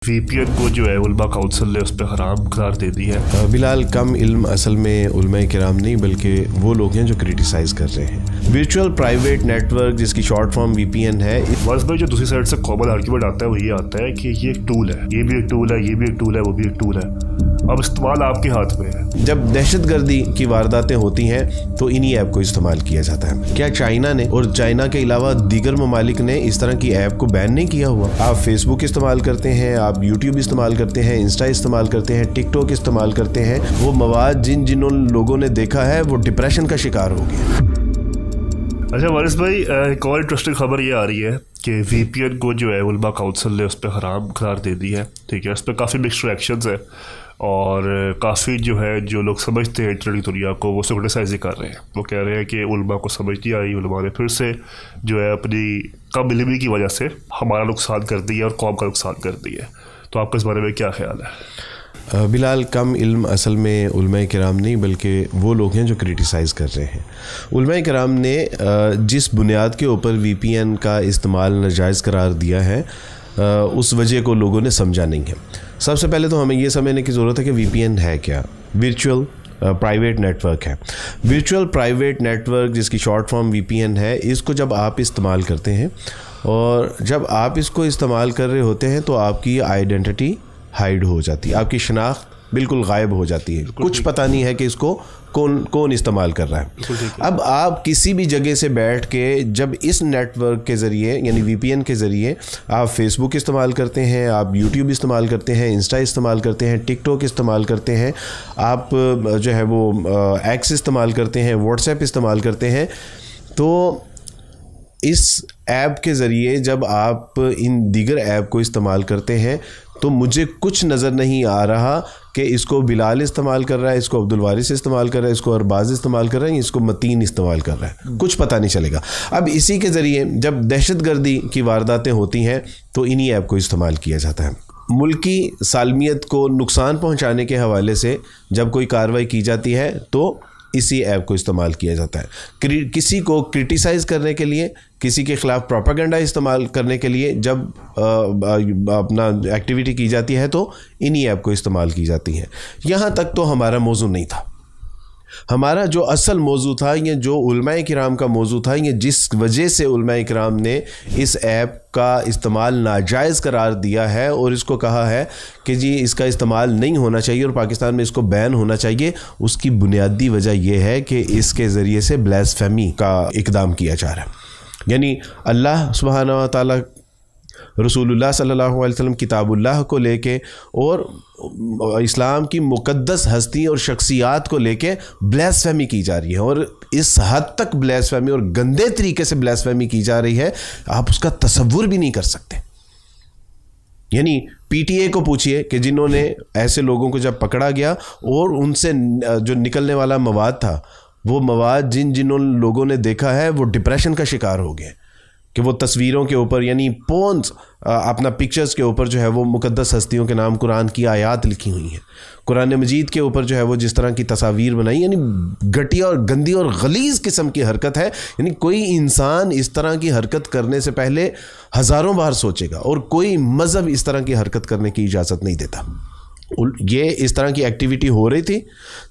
VPN को जो है उलमा काउंसिल ने उस पर हराम करार दे दी है। बिलाल, कम इल्म असल में उलमाए किराम नहीं बल्कि वो लोग हैं जो क्रिटिसाइज कर रहे हैं। वर्चुअल प्राइवेट नेटवर्क जिसकी शॉर्ट फॉर्म VPN है। बस भाई जो दूसरी साइड से कॉमन आर्ग्यूमेंट आता है वो ये आता है कि ये एक टूल है, ये भी एक टूल है, ये भी एक टूल है, वो भी एक टूल है, अब इस्तेमाल आपके हाथ में है। जब दहशतगर्दी की वारदातें होती हैं तो इन्हीं ऐप को इस्तेमाल किया जाता है। क्या चाइना ने और चाइना के अलावा दीगर ममालिक ने इस तरह की ऐप को बैन नहीं किया हुआ? आप फेसबुक इस्तेमाल करते हैं, आप यूट्यूब इस्तेमाल करते हैं, इंस्टा इस्तेमाल करते हैं, टिकटॉक इस्तेमाल करते हैं, वो मवाद जिन लोगों ने देखा है वो डिप्रेशन का शिकार हो गया। अच्छा वारिस भाई, एक और इंटरेस्टिंग खबर ये आ रही है कि VPN को जो है उलमा काउंसिल ने उस पर हराम करार दे दी है। ठीक है, उस पर काफ़ी मिक्स्ड रिएक्शंस है और काफ़ी जो है जो लोग समझते हैं इंटरनेट की दुनिया को वो उसको क्रिटिसाइज ही कर रहे हैं। वो कह रहे हैं कि उलमा को समझ नहीं आई, उलमा ने फिर से जो है अपनी कम इल्मी की वजह से हमारा नुकसान कर दिया और कौम का नुकसान कर दिया। तो आपका इस बारे में क्या ख्याल है? बिलाल, कम इल्म असल में उलमाए किराम नहीं बल्कि वो लोग हैं जो क्रिटिसाइज़ कर रहे हैं। उलमाए किराम ने जिस बुनियाद के ऊपर VPN का इस्तेमाल नाजायज़ करार दिया है उस वजह को लोगों ने समझा नहीं है। सबसे पहले तो हमें ये समझने की ज़रूरत है कि VPN है क्या। वर्चुअल प्राइवेट नेटवर्क है। वर्चुअल प्राइवेट नेटवर्क जिसकी शॉर्ट फॉर्म VPN है, इसको जब आप इस्तेमाल करते हैं और जब आप इसको इस्तेमाल कर रहे होते हैं तो आपकी आइडेंटिटी हाइड हो जाती है, आपकी शनाख्त बिल्कुल गायब हो जाती है। कुछ पता नहीं है कि इसको कौन इस्तेमाल कर रहा है। अब आप किसी भी जगह से बैठ के जब इस नेटवर्क के ज़रिए यानी VPN के ज़रिए आप फेसबुक इस्तेमाल करते हैं, आप यूट्यूब इस्तेमाल करते हैं, इंस्टा इस्तेमाल करते हैं, टिकटॉक इस्तेमाल करते हैं, आप जो है वो एक्स इस्तेमाल करते हैं, व्हाट्सएप इस्तेमाल करते हैं, तो इस ऐप के ज़रिए जब आप इन दीगर ऐप को इस्तेमाल करते हैं तो मुझे कुछ नज़र नहीं आ रहा कि इसको बिलाल इस्तेमाल कर रहा है, इसको अब्दुल वारिस इस्तेमाल कर रहा है, इसको अरबाज इस्तेमाल कर रहा है, इसको मतीन इस्तेमाल कर रहा है, कुछ पता नहीं चलेगा। अब इसी के ज़रिए जब दहशतगर्दी की वारदातें होती हैं तो इन्हीं ऐप को इस्तेमाल किया जाता है। मुल्की सालमियत को नुकसान पहुँचाने के हवाले से जब कोई कार्रवाई की जाती है तो इसी ऐप को इस्तेमाल किया जाता है। किसी को क्रिटिसाइज़ करने के लिए, किसी के ख़िलाफ़ प्रोपेगेंडा इस्तेमाल करने के लिए जब अपना एक्टिविटी की जाती है तो इन्हीं ऐप को इस्तेमाल की जाती है। यहाँ तक तो हमारा मौजू नहीं था। हमारा जो असल मौजू था, ये जो उलमाए किराम का मौजू था, ये जिस वजह से उलमाए किराम ने इस ऐप का इस्तेमाल नाजायज़ करार दिया है और इसको कहा है कि जी इसका इस्तेमाल नहीं होना चाहिए और पाकिस्तान में इसको बैन होना चाहिए, उसकी बुनियादी वजह यह है कि इसके ज़रिए से ब्लास्फेमी का इक़दाम किया जा रहा है। यानी अल्लाह सुब्हानहू व तआला, रसूलुल्लाह सल्लल्लाहु अलैहि वसल्लम किताबुल्लाह को लेके और इस्लाम की मुक़द्दस हस्ती और शख्सियात को लेके ब्लास्फेमी की जा रही है और इस हद तक ब्लास्फेमी और गंदे तरीके से ब्लास्फेमी की जा रही है आप उसका तसव्वुर भी नहीं कर सकते। यानी PTA को पूछिए कि जिन्होंने ऐसे लोगों को जब पकड़ा गया और उनसे जो निकलने वाला मवाद था, वो मवाद जिन लोगों ने देखा है वो डिप्रेशन का शिकार हो गए कि वो तस्वीरों के ऊपर यानी पोन्स अपना पिक्चर्स के ऊपर जो है वो मुक़द्दस हस्तियों के नाम कुरान की आयात लिखी हुई हैं, कुरान मजीद के ऊपर जो है वो जिस तरह की तस्वीर बनाई, यानी घटिया और गंदी और गलीज़ किस्म की हरकत है। यानी कोई इंसान इस तरह की हरकत करने से पहले हज़ारों बार सोचेगा और कोई मज़हब इस तरह की हरकत करने की इजाज़त नहीं देता। ये इस तरह की एक्टिविटी हो रही थी।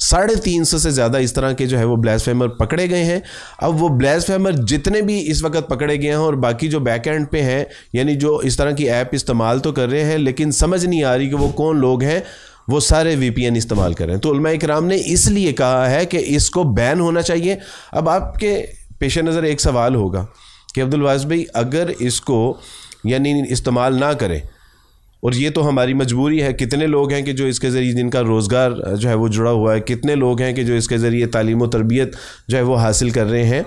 350 से ज़्यादा इस तरह के जो है वो ब्लास्फेमर पकड़े गए हैं। अब वो ब्लास्फेमर जितने भी इस वक्त पकड़े गए हैं और बाकी जो बैक एंड पे हैं, यानी जो इस तरह की ऐप इस्तेमाल तो कर रहे हैं लेकिन समझ नहीं आ रही कि वो कौन लोग हैं, वो सारे VPN इस्तेमाल कर रहे हैं। तो उलमाए किराम ने इसलिए कहा है कि इसको बैन होना चाहिए। अब आपके पेश नज़र एक सवाल होगा कि अब्दुल वारिस भाई, अगर इसको यानी इस्तेमाल ना करें और ये तो हमारी मजबूरी है, कितने लोग हैं कि जो इसके ज़रिए जिनका रोज़गार जो है वो जुड़ा हुआ है, कितने लोग हैं कि जो इसके ज़रिए तालीम व तरबियत जो है वो हासिल कर रहे हैं,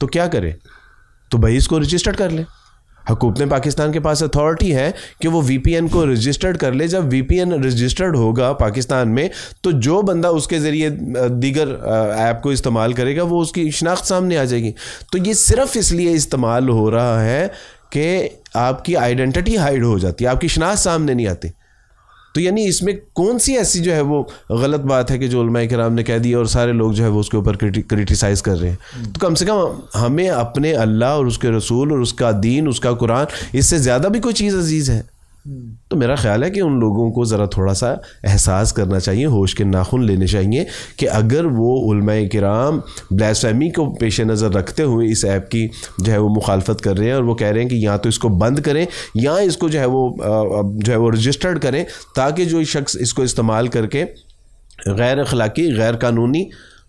तो क्या करें? तो भाई इसको रजिस्टर्ड कर लें। हुकूमत पाकिस्तान के पास अथॉरिटी है कि वो VPN को रजिस्टर्ड कर ले। जब VPN रजिस्टर्ड होगा पाकिस्तान में तो जो बंदा उसके ज़रिए दीगर ऐप को इस्तेमाल करेगा वो उसकी शनाख्त सामने आ जाएगी। तो ये सिर्फ़ इसलिए इस्तेमाल हो रहा है कि आपकी आइडेंटिटी हाइड हो जाती है, आपकी शनाख्त सामने नहीं आती। तो यानी इसमें कौन सी ऐसी जो है वो गलत बात है कि जो उलमाए किराम ने कह दी और सारे लोग जो है वो उसके ऊपर क्रिटिसाइज़ कर रहे हैं। तो कम से कम हमें अपने अल्लाह और उसके रसूल और उसका दीन, उसका कुरान, इससे ज़्यादा भी कोई चीज़ अजीज़ है? तो मेरा ख्याल है कि उन लोगों को ज़रा थोड़ा सा एहसास करना चाहिए, होश के नाखून लेने चाहिए कि अगर वो उलमाए किराम ब्लास्फेमी को पेश नज़र रखते हुए इस ऐप की जो है वो मुखालफत कर रहे हैं और वो कह रहे हैं कि या तो इसको बंद करें या इसको जो है वो रजिस्टर्ड करें, ताकि जो शख्स इसको इस्तेमाल करके गैर अखलाकी, गैर कानूनी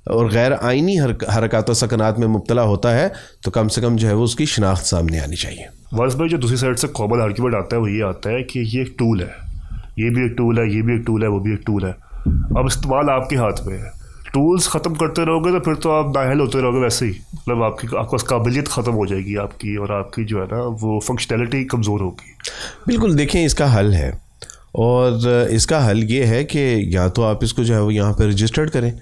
और गैर आइनी हरकत व सकनात में मुब्तला होता है तो कम से कम जो है वो उसकी शनाख्त सामने आनी चाहिए। वारिस भाई, जो दूसरी साइड से कॉमन आर्ग्यूमेंट आता है वो ये आता है कि ये एक टूल है, ये भी एक टूल है, ये भी एक टूल है, वो भी एक टूल है, अब इस्तेमाल आपके हाथ में है। टूल्स ख़त्म करते रहोगे तो फिर तो आप नाअहल होते रहोगे वैसे ही, मतलब आपको काबिलियत ख़त्म हो जाएगी आपकी, और आपकी जो है ना वो फंक्शनैलिटी कमज़ोर होगी। बिल्कुल, देखें इसका हल है, और इसका हल ये है कि या तो आप इसको जो है वो यहाँ पर रजिस्टर्ड करें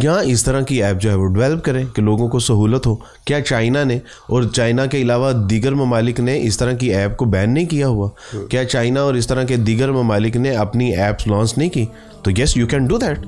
या इस तरह की ऐप जो है वो डेवलप करें कि लोगों को सहूलत हो। क्या चाइना ने और चाइना के अलावा दीगर ममालिक ने इस तरह की ऐप को बैन नहीं किया हुआ? क्या चाइना और इस तरह के दीगर ममालिक ने अपनी ऐप्स लॉन्च नहीं की? तो yes, you can do that.